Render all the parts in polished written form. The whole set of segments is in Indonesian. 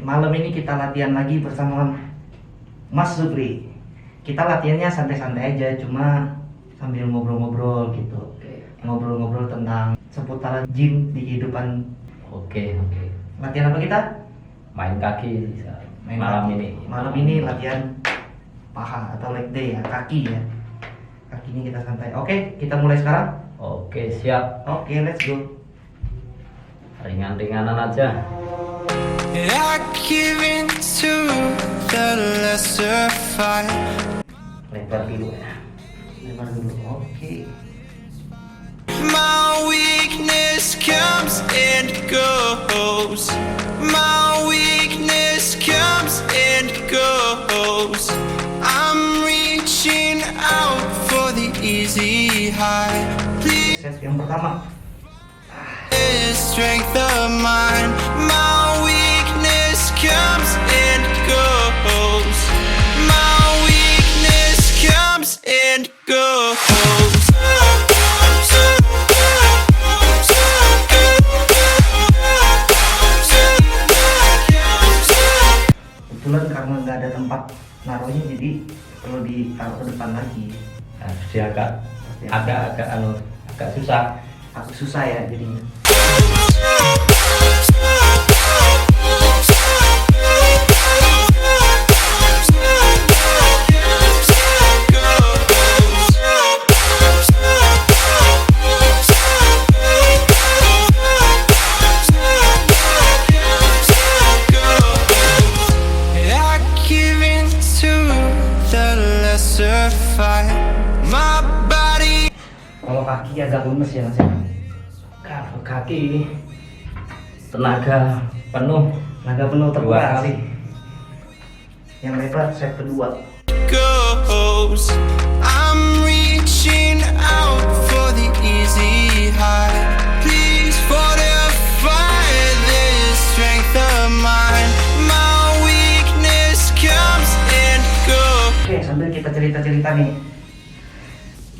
Malam ini kita latihan lagi bersama Mas Supri. Kita latihannya santai-santai aja, cuma sambil ngobrol-ngobrol gitu. Ngobrol-ngobrol tentang seputaran gym di kehidupan. Oke. Latihan apa kita? Main kaki malam kaki. ini. Malam ini latihan paha atau leg day ya, kaki ya. Kaki ini kita santai. Oke, kita mulai sekarang. Oke, siap. Oke, let's go. Ringan-ringanan aja. I give in to the lesser fight. Lebar dulu ya. Lebar dulu. Oke. My weakness comes and goes. My weakness comes and goes. I'm reaching out for the easy high. Please, Set yang pertama. strength of mine. My weakness comes and goes. My weakness comes and goes. Kebetulan karena nggak ada tempat naruhnya, jadi perlu ditaruh ke depan lagi. Harus agak susah. Aku susah ya jadinya. I give in to the lesser fight. My body. Kalau kaki agak lemes ya Mas. Kalau kaki tenaga penuh. Tenaga penuh Dua terkuras kali. sih. Yang lebar set kedua. Goes. I'm reaching out for the easy high. Please fortify this strength of mine. My weakness comes and goes. Oke, sambil kita cerita-cerita nih.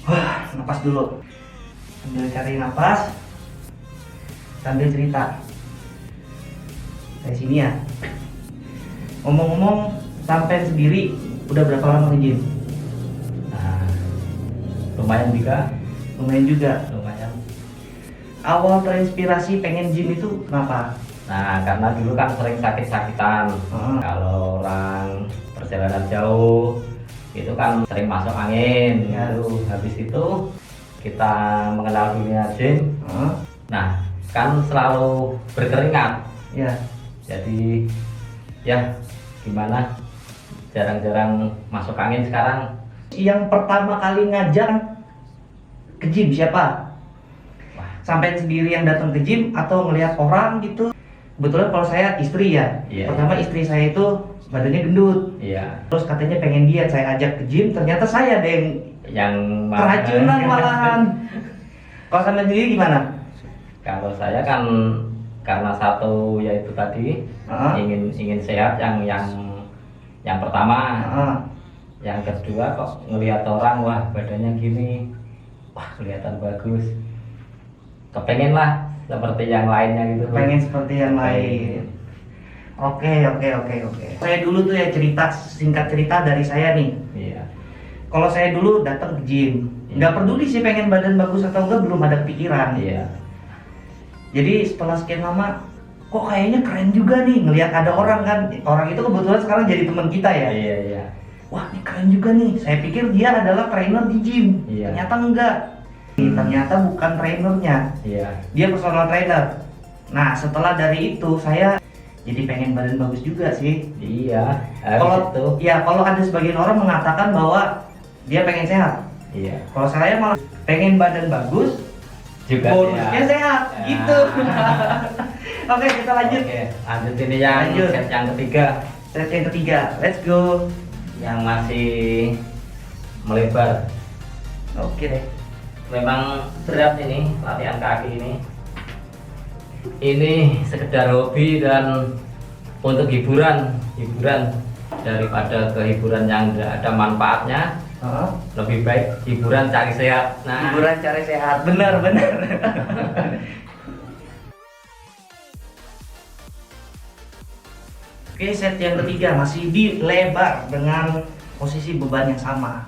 Wah, napas dulu. Sambil cari napas, sambil cerita. Kayak sini ya. Ngomong-ngomong, sampai sendiri udah berapa lama nge-gym? Nah, lumayan juga. Lumayan. Awal terinspirasi pengen gym itu kenapa? Nah, karena dulu kan sering sakit-sakitan. Kalau orang perjalanan jauh itu kan sering masuk angin. Ya. Habis itu kita mengenal dunia gym. Nah, kan selalu berkeringat. Ya. Jadi ya gimana, jarang-jarang masuk angin sekarang. Yang pertama kali ngajak ke gym siapa? Wah, Sampai sendiri yang datang ke gym atau ngelihat orang gitu? Kebetulan kalau saya istri ya. Iya. Pertama istri saya itu badannya gendut. iya, Terus katanya pengen diet, saya ajak ke gym, ternyata saya ada yang keracunan malahan. Kalau sama sendiri gimana? Kalau saya kan karena satu yaitu tadi ingin sehat, yang pertama. Yang kedua kok ngelihat orang, wah badannya gini, wah kelihatan bagus, kepengen lah seperti yang lainnya gitu. Pengen seperti yang lain. Oke. Saya dulu tuh ya singkat cerita dari saya nih. Iya. Kalau saya dulu datang ke gym, nggak peduli sih pengen badan bagus atau enggak, belum ada pikiran. Iya. Jadi setelah sekian lama, kok kayaknya keren juga nih ngelihat ada orang kan. Orang itu kebetulan sekarang jadi teman kita ya. Iya. Wah, ini keren juga nih. Saya pikir dia adalah trainer di gym. Iya. Ternyata enggak. Ternyata bukan trainernya. Iya. Dia personal trainer. Nah setelah dari itu saya jadi pengen badan bagus juga sih. Iya, Kalau itu. ya kalau ada sebagian orang mengatakan bahwa dia pengen sehat. Iya. Kalau saya malah pengen badan bagus, Juga bonusnya sehat, Ya. gitu. Oke kita lanjut. Oke, lanjut ini yang Lanjut. set yang ketiga, Set yang ketiga, let's go. yang masih melebar. Oke deh. Memang berat ini latihan kaki ini. Ini sekedar hobi dan untuk hiburan daripada kehiburan yang tidak ada manfaatnya. Lebih baik hiburan cari sehat. Nah, Hiburan cari sehat, benar. Oke, set yang ketiga masih di lebar dengan posisi beban yang sama.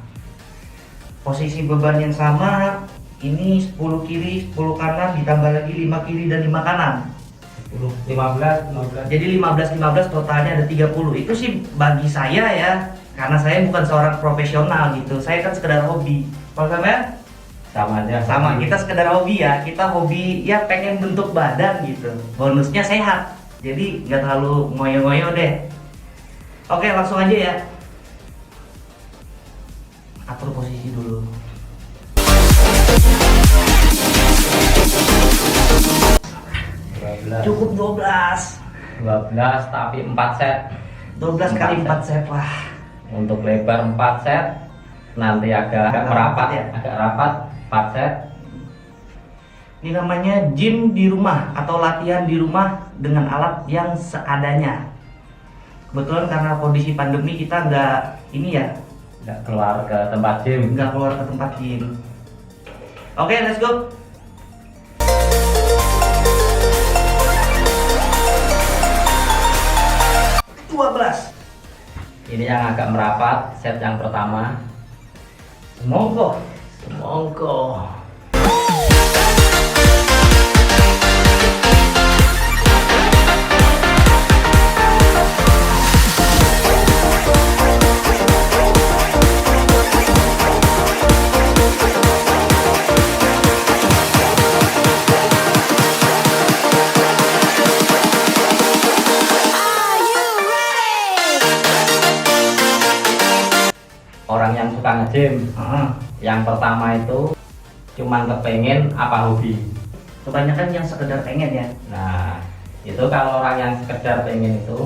Posisi beban yang sama, ini 10 kiri, 10 kanan, ditambah lagi 5 kiri dan 5 kanan. 15. Jadi 15 totalnya ada 30. Itu sih bagi saya ya, karena saya bukan seorang profesional gitu. Saya kan sekedar hobi. Kalau sampean? Sama aja. Sama, kita sekedar hobi ya. Kita hobi ya pengen bentuk badan gitu. Bonusnya sehat. Jadi nggak terlalu ngoyo-ngoyo deh. Oke, langsung aja ya. Atur posisi dulu. Cukup 12. 12 tapi 4 set. 12 kali 4 set lah. Untuk lebar 4 set. Nanti agak Agak merapat rapat ya? agak rapat 4 set. Ini namanya gym di rumah atau latihan di rumah dengan alat yang seadanya. Kebetulan karena kondisi pandemi kita nggak ini ya, Nggak keluar ke tempat gym. nggak keluar ke tempat gym. Oke, let's go. Ini yang agak merapat set yang pertama. Monggo. Monggo. Orang yang suka nge-gym, yang pertama itu cuman kepengen apa hobi. Kebanyakan yang sekedar pengen ya. Nah, itu kalau orang yang sekedar pengen itu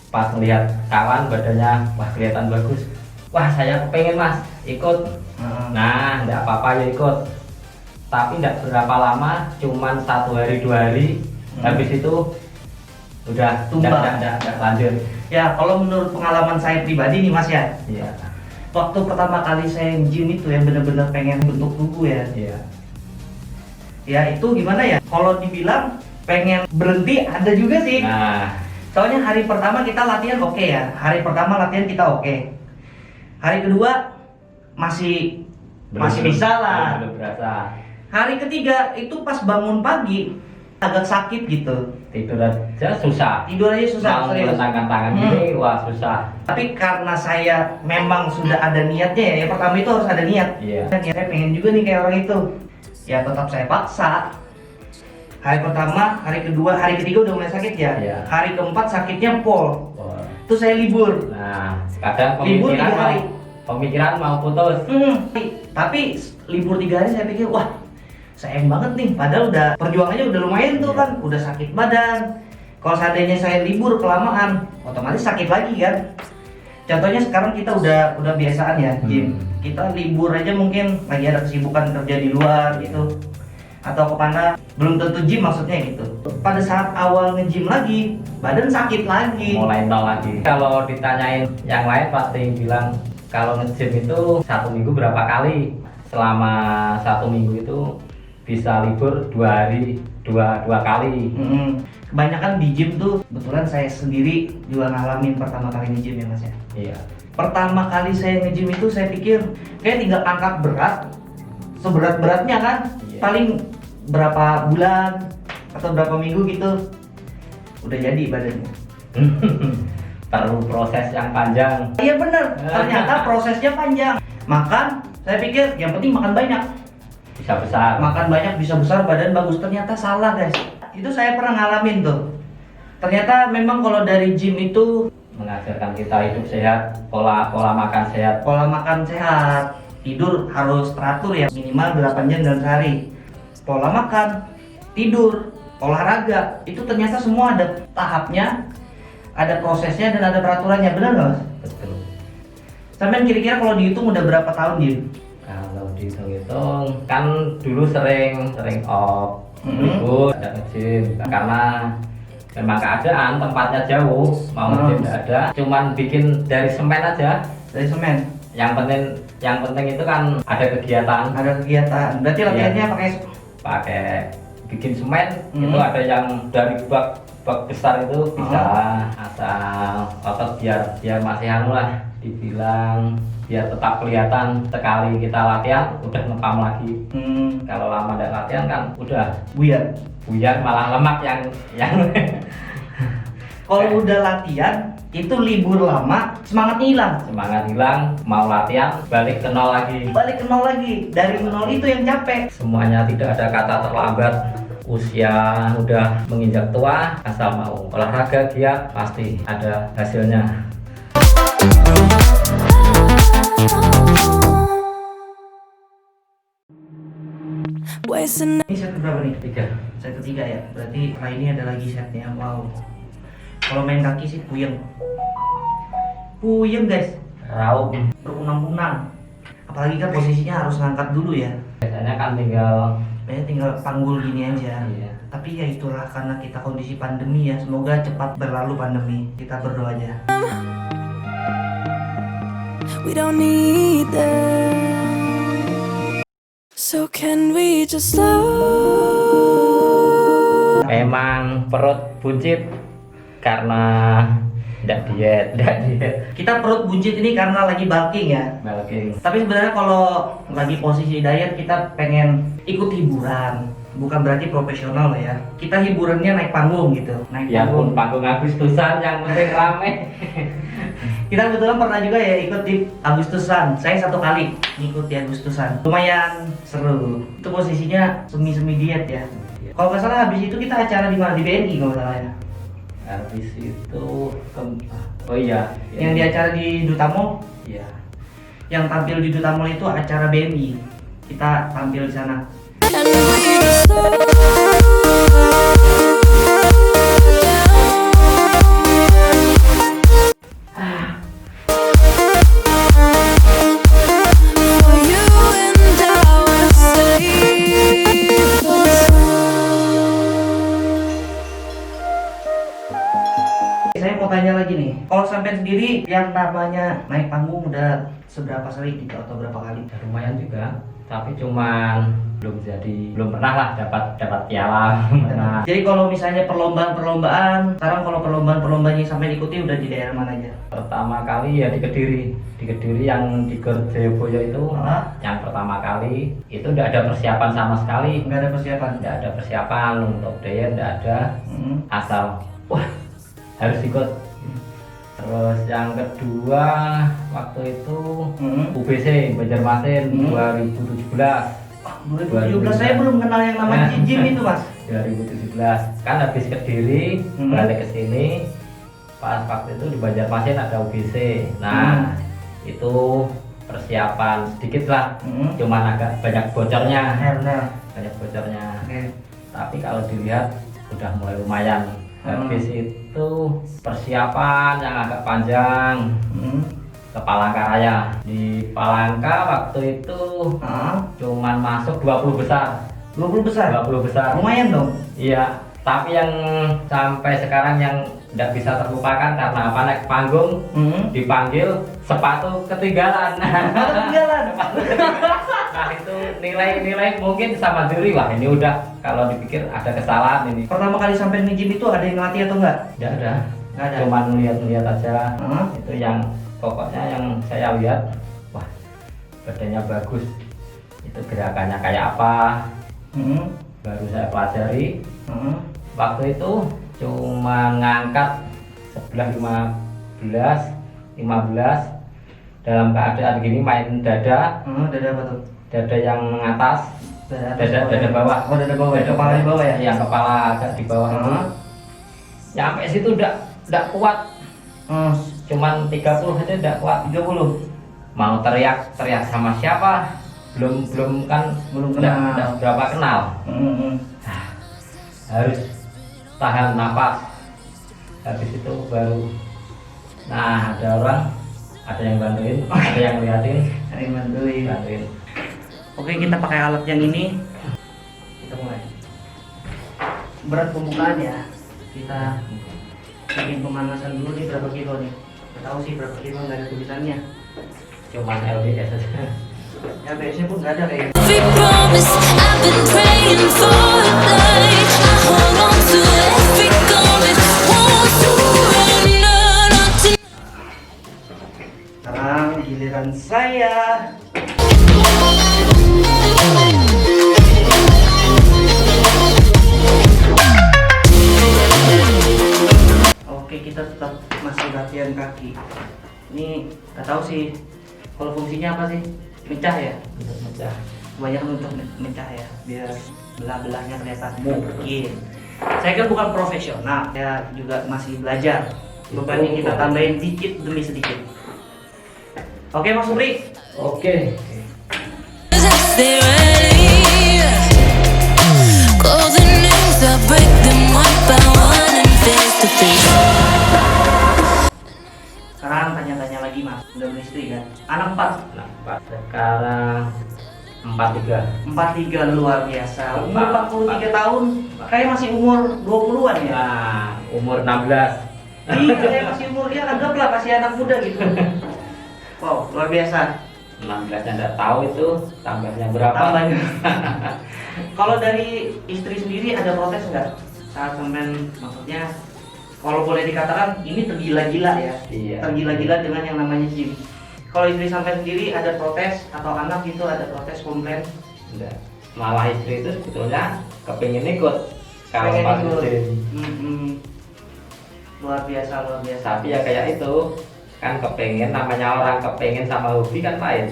pas melihat kawan badannya, wah kelihatan bagus, wah saya kepengen mas, ikut. Nah, enggak apa-apa ya ikut. Tapi enggak berapa lama, cuman 1 hari 2 hari, habis itu udah Tumbang. enggak lanjut. Ya, kalau menurut pengalaman saya pribadi nih Mas ya, Iya. waktu pertama kali saya gym itu ya bener-bener pengen bentuk tubuh ya. Iya. Ya itu gimana ya? Kalau dibilang pengen berhenti ada juga sih. Nah, Soalnya hari pertama kita latihan oke ya. Hari pertama latihan kita oke. Hari kedua masih bisa lah. Belum berasa. Hari ketiga itu pas bangun pagi agak sakit gitu. Tidur aja susah. Tidur aja susah. Mau Serius. melentangkan tangan gini, wah susah. Tapi karena saya memang sudah ada niatnya ya. Yang pertama itu harus ada niat. Iya. Saya pengen juga nih kayak orang itu. Ya tetap saya paksa. Hari pertama, hari kedua, hari ketiga udah mulai sakit ya. Iya. Hari keempat sakitnya pol. Wah. Terus saya libur. Nah, kadang Libur 3 hari. pemikiran mau putus. Tapi libur 3 hari saya pikir wah sayang banget nih. Padahal udah perjuangannya udah lumayan tuh Iya. kan. Udah sakit badan. Kalau seandainya saya libur kelamaan, otomatis sakit lagi kan. Contohnya sekarang kita udah biasaan ya gym. Kita libur aja mungkin lagi ada kesibukan kerja di luar gitu. Atau kemana, belum tentu gym maksudnya gitu. Pada saat awal nge-gym lagi, badan sakit lagi. Mulai nol lagi. Kalau ditanyain yang lain pasti bilang kalau nge-gym itu 1 minggu berapa kali. Selama 1 minggu itu bisa libur 2 hari, dua kali. Kebanyakan di gym tuh, kebetulan saya sendiri juga ngalamin pertama kali nge-gym ya mas ya. Iya. Pertama kali saya nge-gym itu saya pikir kayak tinggal angkat berat, seberat-beratnya kan. Iya. Paling berapa bulan atau berapa minggu gitu udah jadi badannya. Perlu proses yang panjang. Iya bener, ternyata prosesnya panjang. Makan, saya pikir yang penting makan banyak. Bisa besar. Makan banyak bisa besar, badan bagus. Ternyata salah guys. itu saya pernah ngalamin tuh. Ternyata memang kalau dari gym itu mengajarkan kita hidup sehat, pola makan sehat. pola makan sehat, tidur harus teratur ya, minimal 8 jam dalam sehari. Pola makan, tidur, olahraga, itu ternyata semua ada tahapnya, ada prosesnya dan ada peraturannya, benar nggak Mas? Betul. Sampai kira-kira kalau dihitung udah berapa tahun Jim? Kalau dihitung-hitung kan dulu sering off, libur, ada nge-gym karena memang keadaan tempatnya jauh, mau nge-gym nggak ada, cuman bikin dari semen aja. Dari semen. Yang penting itu kan ada kegiatan. Ada kegiatan. Berarti latihannya pakai bikin semen. Itu ada yang dari bak besar itu bisa asal otot biar masih anu lah, dibilang biar tetap kelihatan. Sekali kita latihan udah ngepam lagi. Kalau lama tidak latihan kan udah buyar malah lemak yang kalau udah latihan itu libur lama, semangat hilang, mau latihan balik ke nol lagi. Dari nol itu yang capek. Semuanya tidak ada kata terlambat. Usia udah menginjak tua, asal mau olahraga giat pasti ada hasilnya. Ini set berapa nih? 3. Set ketiga ya. Berarti kali ini ada lagi setnya. Wow. Kalau main kaki sih puyeng guys. Raup. Berunang-unang. Apalagi kan posisinya harus ngangkat dulu ya. Biasanya kan tinggal panggul gini aja. Iya. Tapi ya itulah karena kita kondisi pandemi ya. Semoga cepat berlalu pandemi. Kita berdoa aja. We don't need them. So can we just slow? Memang perut buncit karena tidak diet. Kita perut buncit ini karena lagi bulking ya. Tapi sebenarnya kalau lagi posisi diet kita pengen ikut hiburan. Bukan berarti profesional lah ya. Kita hiburannya naik panggung gitu. Ya pun panggung Agustusan yang penting rame. Kita kebetulan pernah juga ya ikut di Agustusan. Saya 1 kali ikut di Agustusan. Lumayan seru. Itu posisinya semi diet ya. Kalau nggak salah habis itu kita acara di mana? Di BNI kalau nggak salah ya. Habis itu oh iya. Yang di acara di Duta Mall. Iya. Yang tampil di Duta Mall itu acara BNI. Kita tampil di sana. Can we just slow down? For you and I will save us all. Saya mau tanya lagi nih, kalau sampai sendiri yang namanya naik panggung udah seberapa sering gitu atau berapa kali? Ya, lumayan juga, tapi cuman belum pernah lah dapat piala. Jadi kalau misalnya perlombaan, sekarang kalau perlombaan yang sampai diikuti udah di daerah mana aja? Pertama kali ya di Kediri yang di Gor Jayabaya itu, yang pertama kali itu udah ada persiapan sama sekali. Nggak ada persiapan Untuk diet nggak ada. Asal wah harus ikut. Terus yang kedua waktu itu UBC Banjarmasin 2017. 2017 saya belum kenal yang namanya gym itu Mas. 2017 kan habis Kediri balik ke sini, pas waktu itu di Banjarmasin ada UBC. Nah itu persiapan sedikit lah, cuman agak banyak bocornya. Tapi kalau dilihat udah mulai lumayan. Habis itu persiapan yang agak panjang ke Palangka Raya. Di Palangka waktu itu cuman masuk 20 besar. 20 besar? Lumayan dong? Iya, tapi yang sampai sekarang yang tidak bisa terlupakan karena apa, naik panggung dipanggil sepatu ketinggalan. Nah itu nilai mungkin sama juri, wah ini udah kalau dipikir ada kesalahan ini. Pertama kali sampai nge-gym itu ada yang ngelatih atau enggak? Nggak ada. Cuman lihat aja. Itu yang pokoknya yang saya lihat, wah badannya bagus, itu gerakannya kayak apa, baru saya pelajari. Waktu itu cuma ngangkat sebelah 15 dalam keadaan gini, main dada. Dada apa tuh? Dada yang atas dada bawah. Oh, dada bawah, kepala di bawah ya? Yang kepala agak di bawah itu. Nyampe situ udah kuat. Cuman 30 aja udah kuat. 30. Mau teriak sama siapa? Belum kenal. berapa kenal. Harus tahan napas. Habis itu baru ada orang, ada yang bantuin, ada yang liatin, Ada yang bantuin. Oke, kita pakai alat yang ini. Kita mulai. Berat pembukaan ya. Kita bikin pemanasan dulu nih, berapa kilo nih? Nggak tahu sih berapa kilo, nggak ada tulisannya. cuman LBS saja. LBS-nya pun nggak ada kayaknya. Every promise I've been praying for tonight, I hold on to every moment. Want to run out to Sekarang giliran saya. Oke, kita tetap masih latihan kaki. Ini nggak tahu sih kalau fungsinya apa sih? Mecah ya? Untuk mecah. Kebanyakan untuk mecah ya, biar belah-belahnya kelihatan mungkin. Saya kan bukan profesional, saya juga masih belajar. Beban ini kita tambahin dikit demi sedikit. Oke Mas Supri. Oke. stay ready. Call the names, I break them one by one and face to face. Sekarang tanya-tanya lagi Mas, udah beristri kan? Anak 4? Nah, Pak, sekarang 43. 43 luar biasa. Umur 43 tahun, kayak masih umur 20-an ya? Nah, umur 16. Iya, kayak masih umur dia anggaplah masih anak muda gitu. Wow, luar biasa. 16 Anda tahu itu tambahnya berapa? Tambahnya. Kalau dari istri sendiri ada protes nggak saat sampean, maksudnya kalau boleh dikatakan ini tergila-gila ya? Iya. Tergila-gila dengan yang namanya gym. Kalau istri sampean sendiri ada protes atau anak gitu ada protes komplain? Enggak. Malah istri itu sebetulnya kepingin ikut kalau Pengen pas ikut. gym. Luar biasa, luar biasa. Tapi ya kayak itu kan kepengen, namanya orang kepengen sama hobi kan lain.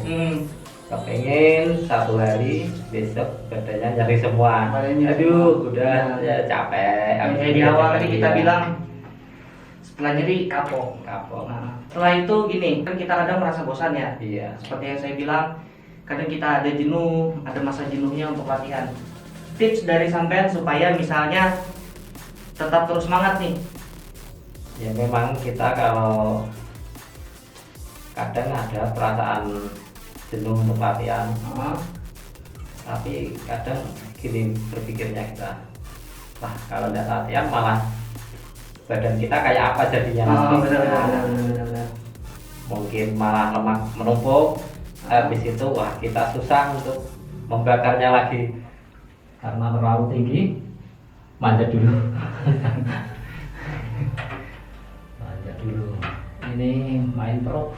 Kepengen satu hari besok badannya nyeri semua. Badannya nyeri Aduh, semua. udah Nah. ya capek. Kayak di awal tadi kita bilang setelah nyeri kapok. kapok. Nah, setelah itu gini, kan kita kadang merasa bosan ya. Iya. Seperti yang saya bilang, kadang kita ada jenuh, ada masa jenuhnya untuk latihan. Tips dari sampean supaya misalnya tetap terus semangat nih. Ya memang kita kalau kadang ada perasaan jenuh untuk latihan, tapi kadang gini berpikirnya kita, wah kalau tidak latihan malah badan kita kayak apa jadinya nanti. Benar. Mungkin malah lemak menumpuk, habis itu wah kita susah untuk membakarnya lagi karena terlalu tinggi. Manjat dulu. Manjat dulu. Ini main pro.